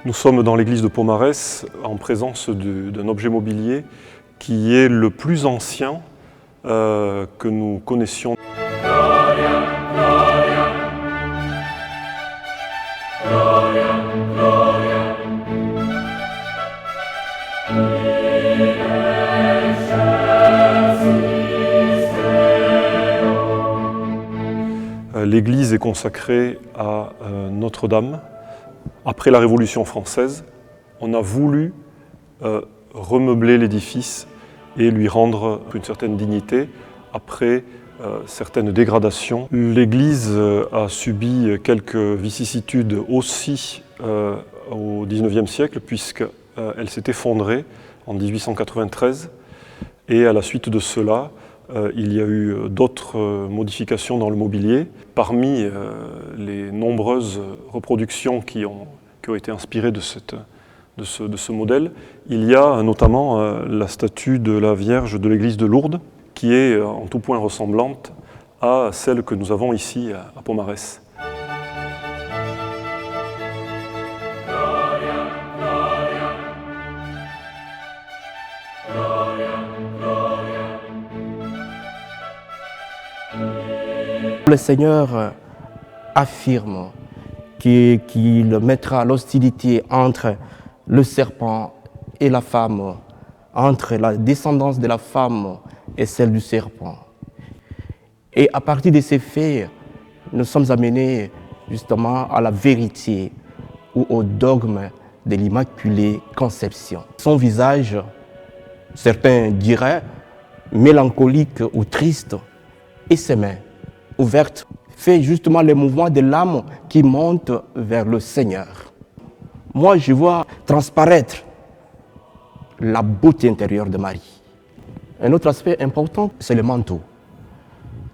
Nous sommes dans l'église de Pomarès en présence d'un objet mobilier qui est le plus ancien que nous connaissions. L'église est consacrée à Notre-Dame. Après la Révolution française, on a voulu remeubler l'édifice et lui rendre une certaine dignité après certaines dégradations. L'église a subi quelques vicissitudes aussi au XIXe siècle, puisqu'elle s'est effondrée en 1893 et à la suite de cela, il y a eu d'autres modifications dans le mobilier. Parmi les nombreuses reproductions qui ont été inspirées de ce modèle, il y a notamment la statue de la Vierge de l'église de Lourdes, qui est en tout point ressemblante à celle que nous avons ici à Pomarès. Le Seigneur affirme qu'il mettra l'hostilité entre le serpent et la femme, entre la descendance de la femme et celle du serpent. Et à partir de ces faits, nous sommes amenés justement à la vérité ou au dogme de l'Immaculée Conception. Son visage, certains diraient, mélancolique ou triste, et ses mains ouvertes fait justement le mouvement de l'âme qui monte vers le Seigneur. Moi, je vois transparaître la beauté intérieure de Marie. Un autre aspect important, c'est le manteau.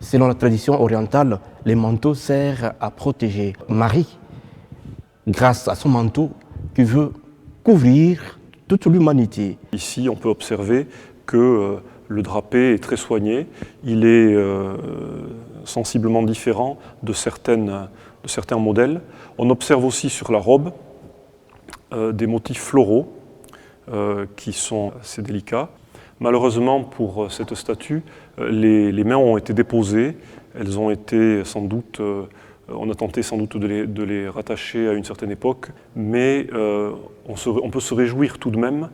Selon la tradition orientale, le manteau sert à protéger Marie grâce à son manteau qui veut couvrir toute l'humanité. Ici, on peut observer que le drapé est très soigné. Il est sensiblement différent de certains modèles. On observe aussi sur la robe des motifs floraux qui sont assez délicats. Malheureusement pour cette statue, les mains ont été déposées. Elles ont été sans doute, on a tenté sans doute de les rattacher à une certaine époque, mais on peut se réjouir tout de même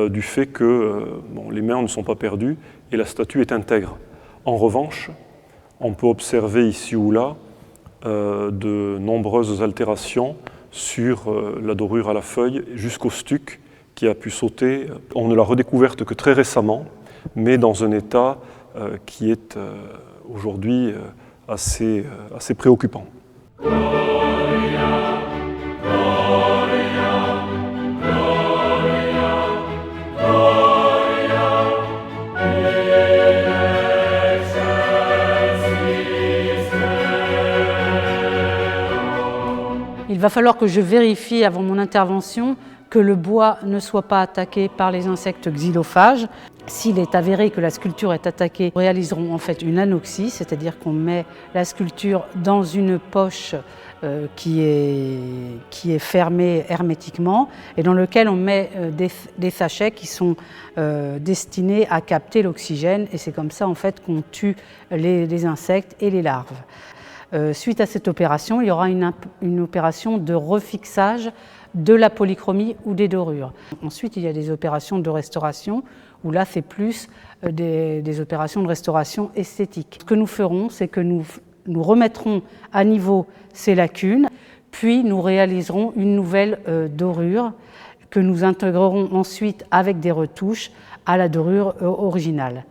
du fait que les mains ne sont pas perdues et la statue est intègre. En revanche, on peut observer ici ou là de nombreuses altérations sur la dorure à la feuille jusqu'au stuc qui a pu sauter. On ne l'a redécouverte que très récemment, mais dans un état qui est aujourd'hui assez préoccupant. Il va falloir que je vérifie avant mon intervention que le bois ne soit pas attaqué par les insectes xylophages. S'il est avéré que la sculpture est attaquée, nous réaliserons en fait une anoxie, c'est-à-dire qu'on met la sculpture dans une poche qui est fermée hermétiquement et dans lequel on met des sachets qui sont destinés à capter l'oxygène et c'est comme ça en fait qu'on tue les insectes et les larves. Suite à cette opération, il y aura une opération de refixage de la polychromie ou des dorures. Ensuite, il y a des opérations de restauration où là, c'est plus des opérations de restauration esthétique. Ce que nous ferons, c'est que nous remettrons à niveau ces lacunes, puis nous réaliserons une nouvelle dorure que nous intégrerons ensuite avec des retouches à la dorure originale.